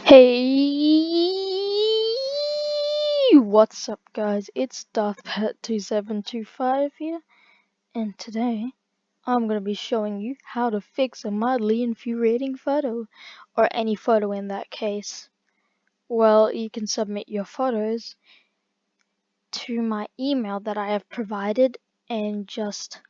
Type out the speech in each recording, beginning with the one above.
Hey, what's up guys? It's DARTHBAT2725 here, and today I'm going to be showing you how to fix a mildly infuriating photo, or any photo in that case. Well, you can submit your photos to my email that I have provided, and just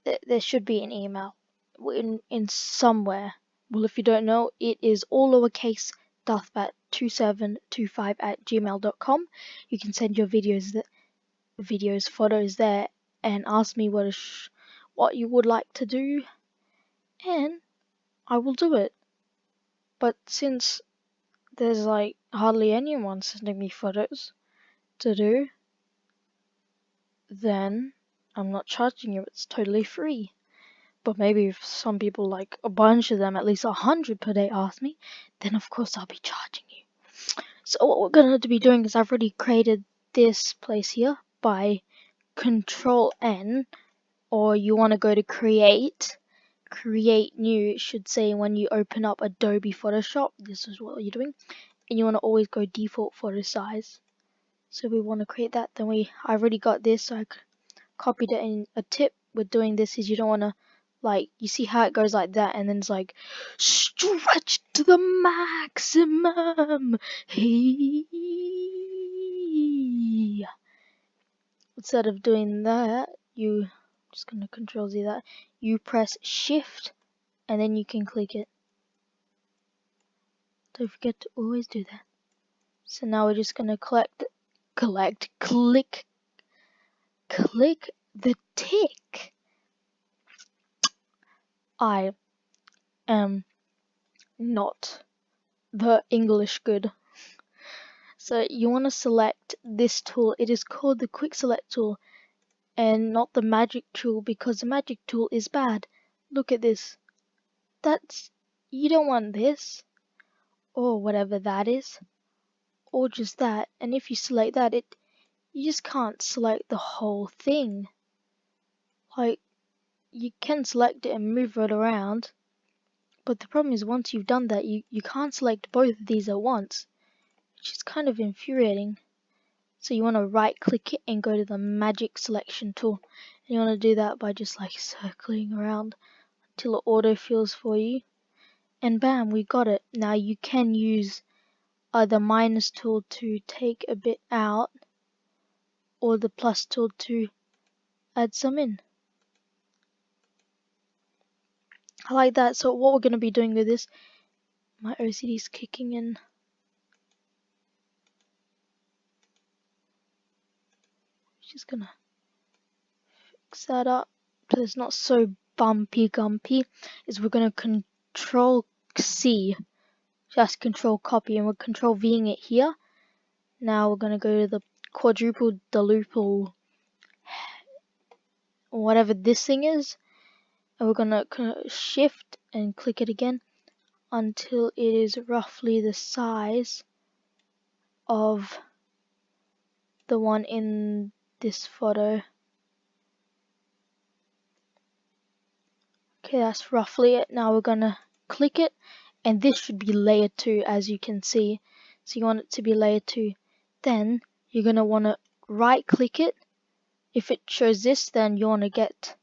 there should be an email in somewhere. Well, if you don't know, it is all lowercase DARTHBAT2725@gmail.com. You can send your photos there, and ask me what you would like to do, and I will do it. But since there's like hardly anyone sending me photos to do, then I'm not charging you. It's totally free. But maybe if some people, like a bunch of them, at least 100 per day, ask me, then of course I'll be charging you. So what we're going to be doing is I've already created this place here by Control N, or you want to go to create new. It should say when you open up Adobe Photoshop, this is what you're doing, and you want to always go default photo size. So we want to create that. Then I've already got this, so I copied it. In a tip with doing this is you don't want to, like, you see how it goes like that, and then it's like stretch to the maximum. Hey, instead of doing that, I'm just gonna Control Z that. You press Shift, and then you can click it. Don't forget to always do that. So now we're just gonna click the tick. I am not the English good. So you want to select this tool. It is called the quick select tool, and not the magic tool, because the magic tool is bad. Look at this. You don't want this, or whatever that is, or just that. And if you select that, you just can't select the whole thing. Like, you can select it and move it around, but the problem is once you've done that, you can't select both of these at once, which is kind of infuriating. So you want to right click it and go to the magic selection tool, and you want to do that by just like circling around until it auto fills for you, and bam, we got it. Now you can use the minus tool to take a bit out, or the plus tool to add some in. I like that. So what we're going to be doing with this, my OCD is kicking in. Just gonna fix that up so it's not so bumpy gumpy. Is we're gonna Control C, just Control copy, and we're Control Ving it here. Now we're gonna go to the quadruple deluple, whatever this thing is, and we're gonna Shift and click it again until it is roughly the size of the one in this photo. Okay, that's roughly it. Now we're gonna click it, and this should be layer 2, as you can see. So you want it to be layer 2. Then you're gonna want to right click it. If it shows this, then you want to get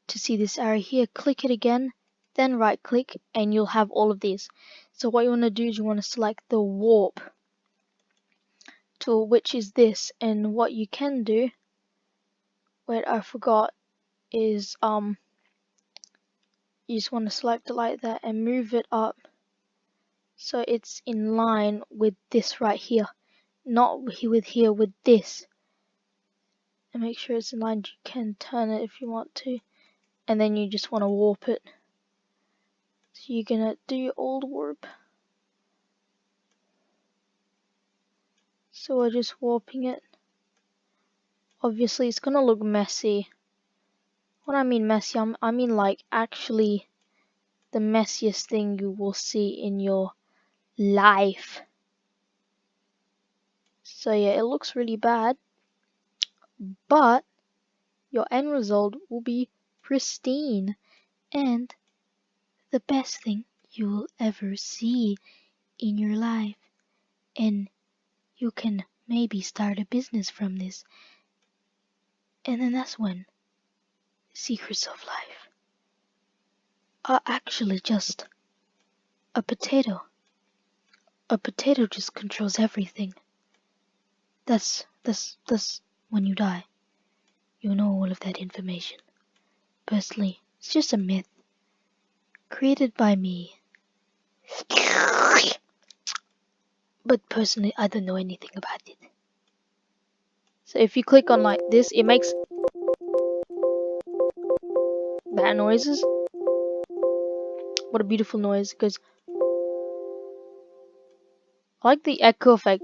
to see this arrow here. Click it again, then right click, and you'll have all of these. So what you want to do is you want to select the warp tool, which is this. And what you can do, wait, I forgot, is you just want to select it like that and move it up so it's in line with this right here, not with this, and make sure it's in line. You can turn it if you want to, and then you just want to warp it. So you're gonna do your old warp. So we're just warping it. Obviously it's gonna look messy. When I mean messy, I mean like actually the messiest thing you will see in your life. So yeah, it looks really bad, but your end result will be pristine, and the best thing you will ever see. in your life, and you can maybe start a business from this. And then that's when the secrets of life are actually just a potato. A potato just controls everything. That's when you die. You know all of that information. Personally, it's just a myth created by me. But personally, I don't know anything about it. So if you click on like this, it makes that noises. What a beautiful noise, because I like the echo effect.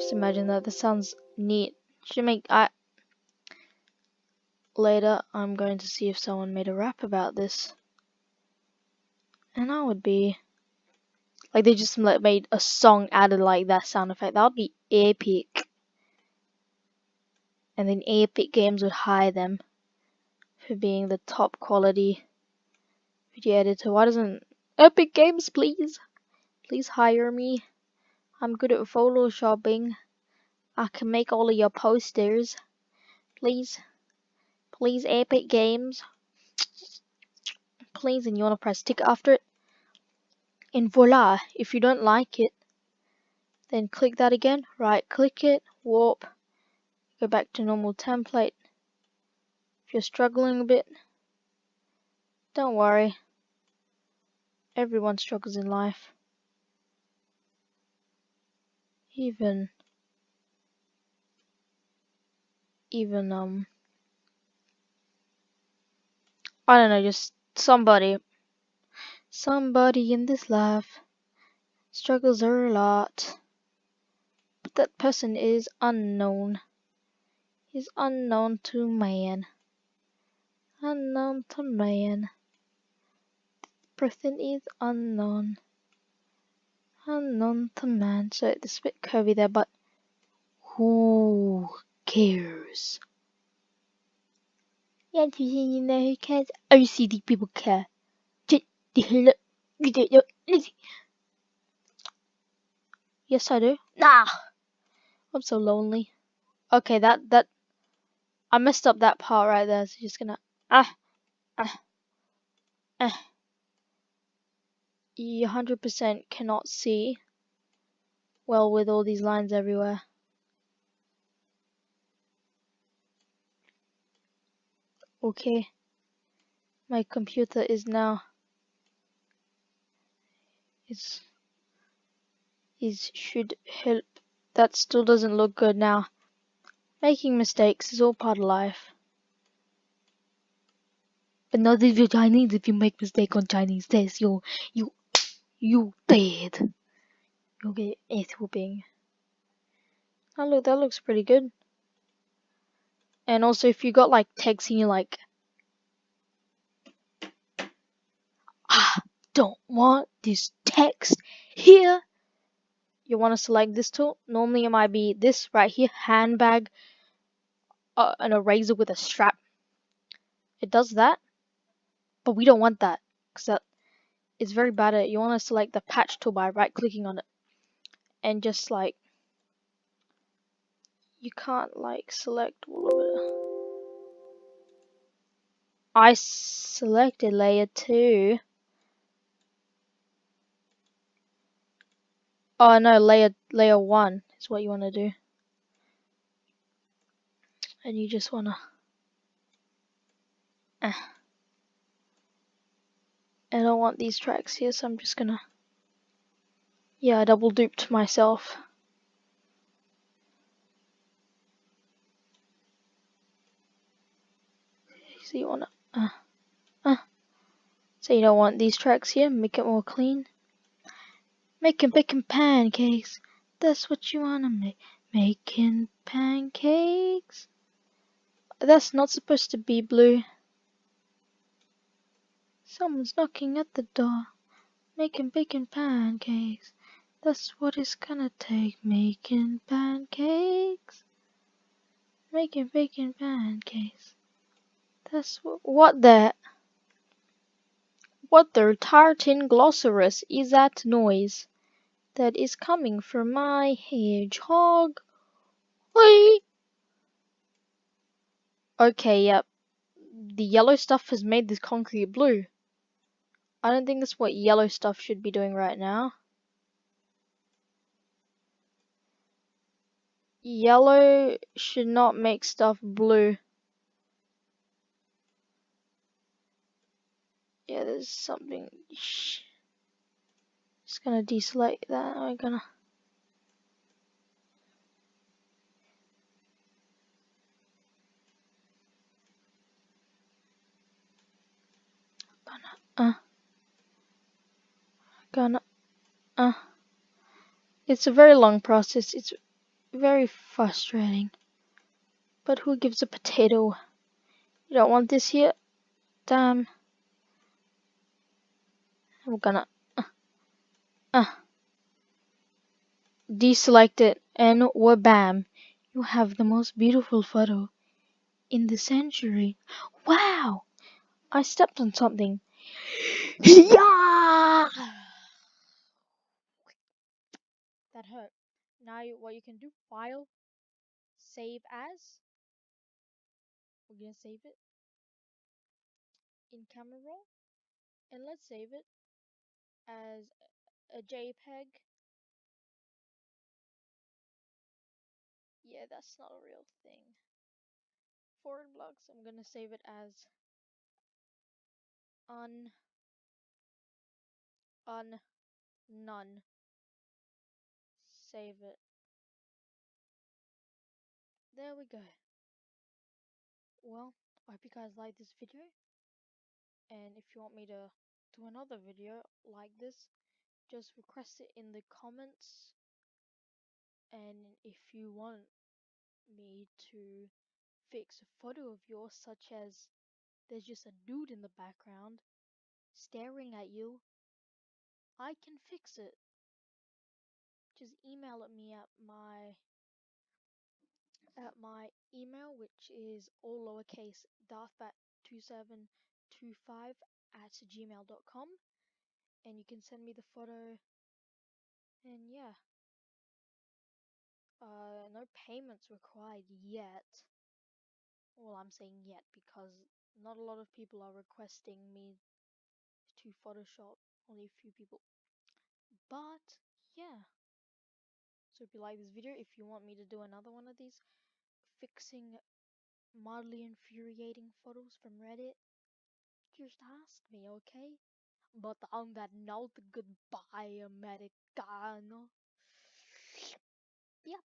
Just imagine that. That sounds neat. Should make later I'm going to see if someone made a rap about this. And I would be like, they just made a song out of like that sound effect. That would be epic. And then Epic Games would hire them for being the top quality video editor. Why doesn't Epic Games please hire me? I'm good at photoshopping. I can make all of your posters. Please Epic Games. Please, and you want to press tick after it. And voila, if you don't like it, then click that again, right click it, warp, go back to normal template. If you're struggling a bit, don't worry. Everyone struggles in life. Even I don't know, just somebody in this life struggles a lot, but that person is unknown. He's unknown to man. Unknown to man. Person is unknown. Unknown to man. So it's a bit curvy there, but who cares? Yeah, you know who cares? OCD people care. Yes, I do. Nah, I'm so lonely. Okay, that I messed up that part right there. So just gonna you 100% cannot see well with all these lines everywhere. Okay, my computer is now should help. That still doesn't look good now. Making mistakes is all part of life. But not if you're Chinese. If you make mistake on Chinese test, you dead. You'll get ass whooping. Oh look, that looks pretty good. And also, if you got like text and you're like, don't want this text here, you want to select this tool. Normally it might be this right here, handbag, an eraser with a strap. It does that, but we don't want that because that is very bad at it. You want to select the patch tool by right clicking on it, and just like, you can't like select all of it. I selected layer 2. Oh no, layer 1 is what you want to do. And you just want to I don't want these tracks here, so I'm just gonna, yeah, I double duped myself. So you wanna so you don't want these tracks here, make it more clean. Making bacon pancakes, that's what you wanna make. Making pancakes. That's not supposed to be blue. Someone's knocking at the door. Making bacon pancakes. That's what it's gonna take. Making pancakes. Making bacon pancakes. That's what the. What the tartan glossaurus is that noise that is coming from my hedgehog? Oi! Okay, yep. The yellow stuff has made this concrete blue. I don't think that's what yellow stuff should be doing right now. Yellow should not make stuff blue. Yeah, there's something. Just gonna deselect that. I'm gonna. Gonna. It's a very long process. It's very frustrating. But who gives a potato? You don't want this here? Damn. I'm gonna. Uh, Deselect it, and wabam! You have the most beautiful photo in the century. Wow! I stepped on something. Yeah! That hurt. Now what you can do, file, save as. We're gonna save it in camera roll, and let's save it as a JPEG. Yeah, that's not a real thing. Foreign blocks, I'm gonna save it as none. Save it. There we go. Well, I hope you guys like this video, and if you want me to do another video like this, just request it in the comments. And if you want me to fix a photo of yours, such as there's just a dude in the background staring at you, I can fix it. Just email at me at my email, which is all lowercase DARTHBAT2725 at gmail.com, and you can send me the photo. And yeah, no payments required yet. Well, I'm saying yet because not a lot of people are requesting me to Photoshop, only a few people. But yeah, so if you like this video, if you want me to do another one of these fixing mildly infuriating photos from Reddit, just ask me, okay? But on that note, goodbye, Americano. Yeah.